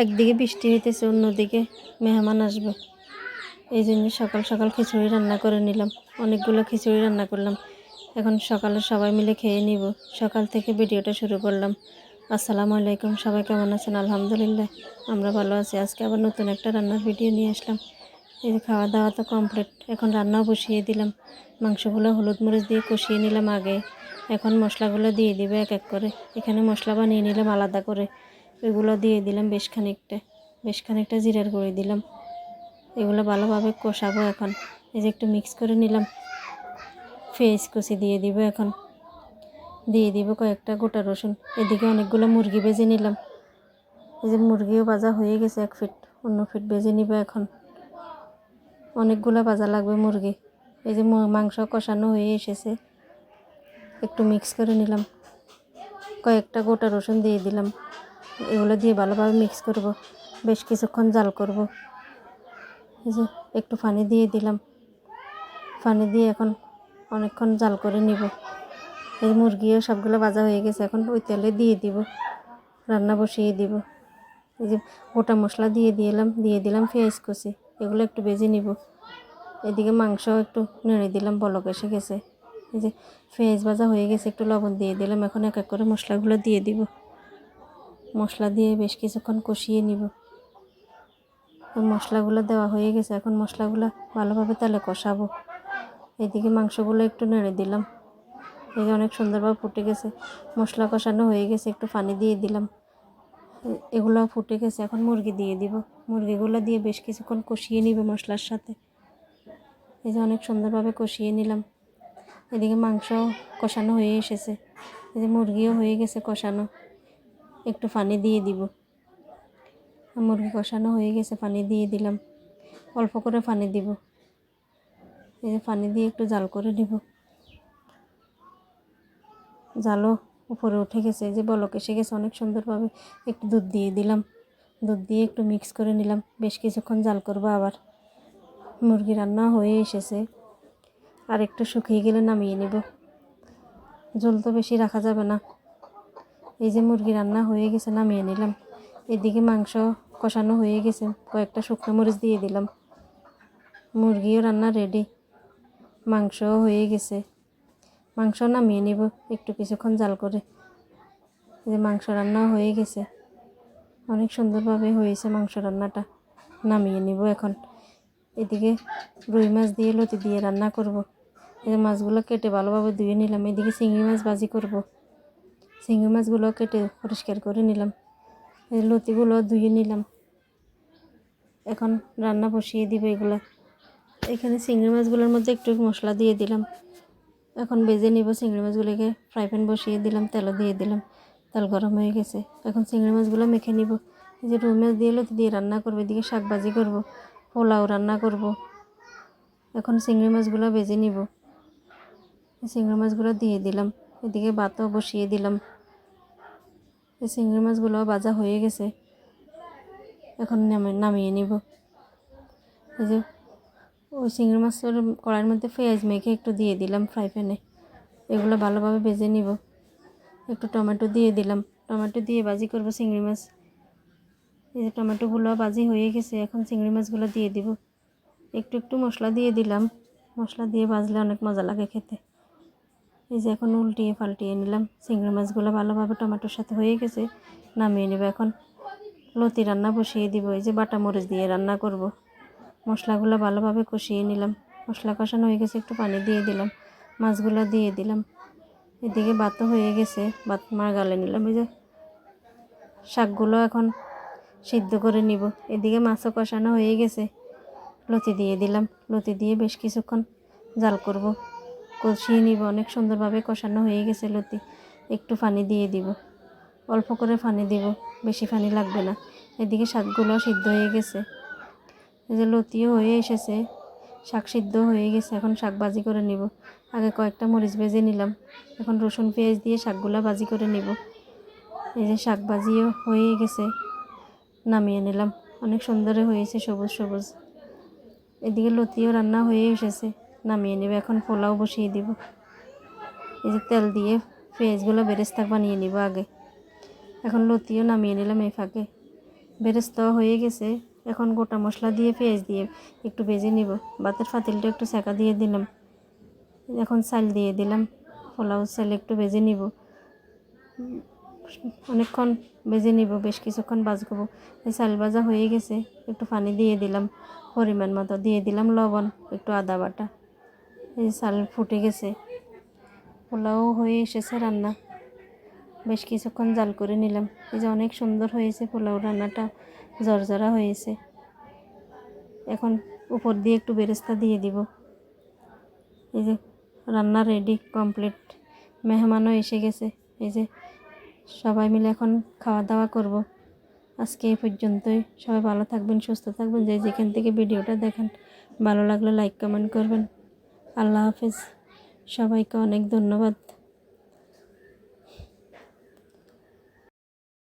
একদিকে বৃষ্টি হইতেছে, অন্যদিকে মেহমান আসবে। এই জন্য সকাল সকাল খিচুড়ি রান্না করে নিলাম। অনেকগুলো খিচুড়ি রান্না করলাম। এখন সকালে সবাই মিলে খেয়ে নিব। সকাল থেকে ভিডিওটা শুরু করলাম। আসসালামু আলাইকুম, সবাই কেমন আছেন? আলহামদুলিল্লাহ আমরা ভালো আছি। আজকে আবার নতুন একটা রান্নার ভিডিও নিয়ে আসলাম। এই যে খাওয়া দাওয়া তো কমপ্লিট, এখন রান্নাও বসিয়ে দিলাম। মাংসগুলো হলুদ মরিচ দিয়ে কষিয়ে নিলাম আগে। এখন মশলাগুলো দিয়ে দিব এক এক করে। এখানে মশলা বানিয়ে নিলাম আলাদা করে, এগুলো দিয়ে দিলাম বেশ খানিকটা জিরার গুঁড়ি দিলাম। এগুলো ভালোভাবে কষাবো এখন। এই যে একটু মিক্স করে নিলাম। পেঁয়াজ কুচি দিয়ে দিব এখন। দিয়ে দিব কয়েকটা গোটা রসুন। এদিকে অনেকগুলো মুরগি ভেজে নিলাম। এই যে মুরগিও ভাজা হয়ে গেছে, এক ফিট অন্য ফিট ভেজে নিব এখন। অনেকগুলো ভাজা লাগবে মুরগি। এই যে মাংস কষানো হয়ে এসেছে, একটু মিক্স করে নিলাম। কয়েকটা গোটা রসুন দিয়ে দিলাম। এগুলো দিয়ে ভালোভাবে মিক্স করব, বেশ কিছুক্ষণ জাল করব। এই যে একটু পানি দিয়ে দিলাম। পানি দিয়ে এখন অনেকক্ষণ জাল করে নিব। এই মুরগিও সবগুলো ভাজা হয়ে গেছে, এখন ওই তেলে দিয়ে দিব, রান্না বসিয়ে দিব। এই যে গোটা মশলা দিয়ে দিলাম পেঁয়াজ কুচি, এগুলো একটু ভেজে নিব। এদিকে মাংস একটু নেড়ে দিলাম, বলক এসে গেছে। এই যে পেঁয়াজ ভাজা হয়ে গেছে, একটু লবণ দিয়ে দিলাম। এখন এক এক করে মশলাগুলো দিয়ে দিব। মশলা দিয়ে বেশ কিছুক্ষণ কষিয়ে নিব। মশলাগুলো দেওয়া হয়ে গেছে, এখন মশলাগুলো ভালোভাবে তেলে কষাবো। এদিকে মাংসগুলো একটু নেড়ে দিলাম। এই যে অনেক সুন্দরভাবে ফুটে গেছে, মশলা কষানো হয়ে গেছে। একটু পানি দিয়ে দিলাম, এগুলো ফুটে গেছে। এখন মুরগি দিয়ে দিব। মুরগিগুলো দিয়ে বেশ কিছুক্ষণ কষিয়ে নিব মশলার সাথে। এই যে অনেক সুন্দরভাবে কষিয়ে নিলাম। এদিকে মাংস কষানো হয়ে এসেছে, এই যে মুরগিও হয়ে গেছে কষানো। একটু পানি দিয়ে দিব। মুরগি কষানো হয়ে গেছে, পানি দিয়ে দিলাম। অল্প করে পানি দিব। এই যে পানি দিয়ে একটু জাল করে নিব। জালও উপরে উঠে গেছে, এই যে বলক এসে গেছে অনেক সুন্দরভাবে। একটু দুধ দিয়ে দিলাম। দুধ দিয়ে একটু মিক্স করে নিলাম। বেশ কিছুক্ষণ জাল করবো আবার। মুরগি রান্না হয়ে এসেছে, আর একটু শুকিয়ে গেলে নামিয়ে নেব। ঝোল তো বেশি রাখা যাবে না। এই যে মুরগি রান্না হয়ে গেছে, নামিয়ে নিলাম। এদিকে মাংস কষানো হয়ে গেছে, কয়েকটা শুকনো মরিচ দিয়ে দিলাম। মুরগিও রান্না রেডি, মাংসও হয়ে গেছে। মাংস নামিয়ে নিব একটু কিছুক্ষণ জাল করে। যে মাংস রান্না হয়ে গেছে, অনেক সুন্দরভাবে হয়েছে মাংস রান্নাটা। নামিয়ে নিব এখন। এদিকে রুই মাছ দিয়ে লতি দিয়ে রান্না করব। এই যে মাছগুলো কেটে ভালোভাবে ধুয়ে নিলাম। এদিকে চিংড়ি মাছ ভাজি করব। চিংড়ি মাছগুলো কেটে পরিষ্কার করে নিলাম। এই লতিগুলো ধুয়ে নিলাম। এখন রান্না বসিয়ে দিব এগুলা। এখানে চিংড়ি মাছগুলোর মধ্যে একটু মশলা দিয়ে দিলাম। এখন ভেজে নিব চিংড়ি মাছগুলোকে। ফ্রাই প্যান বসিয়ে দিলাম, তেলও দিয়ে দিলাম। তেল গরম হয়ে গেছে, এখন চিংড়ি মাছগুলো মেখে নিব। এই যে রুই মাছ দিয়ে লতি দিয়ে রান্না করবো। এদিকে শাক ভাজি করব, পোলাও রান্না করব। এখন চিংড়ি মাছগুলো ভেজে নিব। চিংড়ি মাছগুলো দিয়ে দিলাম। এদিকে ভাতও বসিয়ে দিলাম। এই চিংড়ি মাছগুলো ভাজা হয়ে গেছে, এখন নামিয়ে নিব। এই যে ওই চিংড়ি মাছের কড়াইয়ের মধ্যে পেঁয়াজ মেখে একটু দিয়ে দিলাম ফ্রাই প্যানে। এগুলো ভালোভাবে ভেজে নিব। একটু টমেটো দিয়ে দিলাম। টমেটো দিয়ে ভাজি করব চিংড়ি মাছ। এই যে টমেটোগুলো ভাজি হয়ে গেছে, এখন চিংড়ি মাছগুলো দিয়ে দিব। একটু একটু মশলা দিয়ে দিলাম। মশলা দিয়ে ভাজলে অনেক মজা লাগে খেতে। এই যে এখন উল্টিয়ে পাল্টিয়ে নিলাম। চিংড়ি মাছগুলো ভালোভাবে টমেটোর সাথে হয়ে গেছে, নামিয়ে নেব এখন। লতি রান্না বসিয়ে দিব। এই যে বাটা মরিচ দিয়ে রান্না করব। মশলাগুলো ভালোভাবে কষিয়ে নিলাম। মশলা কষানো হয়ে গেছে, একটু পানি দিয়ে দিলাম। মাছগুলো দিয়ে দিলাম। এদিকে ভাতও হয়ে গেছে, ভাত গালে নিলাম। এই যে শাকগুলো এখন সিদ্ধ করে নিব। এদিকে মাছও কষানো হয়ে গেছে, লতি দিয়ে দিলাম। লতি দিয়ে বেশ কিছুক্ষণ জাল করব, কষিয়ে নিব। অনেক সুন্দরভাবে কষানো হয়ে গেছে লতি। একটু পানি দিয়ে দিব, অল্প করে পানি দিব, বেশি পানি লাগবে না। এদিকে শাকগুলো সিদ্ধ হয়ে গেছে। এই যে লতিও হয়ে এসেছে, শাক সিদ্ধ হয়ে গেছে। এখন শাক ভাজি করে নিব। আগে কয়েকটা মরিচ ভেজে নিলাম, এখন রসুন পেঁয়াজ দিয়ে শাকগুলো ভাজি করে নিব। এই যে শাক ভাজিও হয়ে গেছে, নামিয়ে নিলাম। অনেক সুন্দর হয়েছে, সবুজ সবুজ। এদিকে লতিও রান্না হয়ে এসেছে, নামিয়ে নেব। এখন পোলাও বসিয়ে দিব। এই যে তেল দিয়ে পেঁয়াজগুলো বেরেস্তা বানিয়ে নিব আগে। এখন লতিও নামিয়ে নিলাম এই ফাঁকে। বেরেস্তা হয়ে গেছে। এখন গোটা মশলা দিয়ে পেঁয়াজ দিয়ে একটু ভেজে নিব। ভাতের পাতিলটা একটু সেকা দিয়ে দিলাম। এখন চাল দিয়ে দিলাম। পোলাও চাল একটু ভেজে নিব, অনেকক্ষণ ভেজে নিব, বেশ কিছুক্ষণ ভাজবো। এই চাল ভাজা হয়ে গেছে, একটু পানি দিয়ে দিলাম, পরিমাণ মতো দিয়ে দিলাম লবণ, একটু আদা বাটা। এই চাল ফুটে গেছে, পোলাও হয়ে এসেছে রান্না। বেশ কিছুক্ষণ জাল করে নিলাম। এই যে অনেক সুন্দর হয়েছে পোলাও, রান্নাটা জরজরা হয়েছে। এখন উপর দিয়ে একটু বেরেস্তা দিয়ে দিব। এই যে রান্না রেডি, কমপ্লিট। মেহমানও এসে গেছে। এই যে সবাই মিলে এখন খাওয়া দাওয়া করব। আজকে এই পর্যন্তই। সবাই ভালো থাকবেন, সুস্থ থাকবেন। যে যেখান থেকে ভিডিওটা দেখেন, ভালো লাগলে লাইক কমেন্ট করবেন। আল্লাহ হাফেজ। সবাইকে অনেক ধন্যবাদ।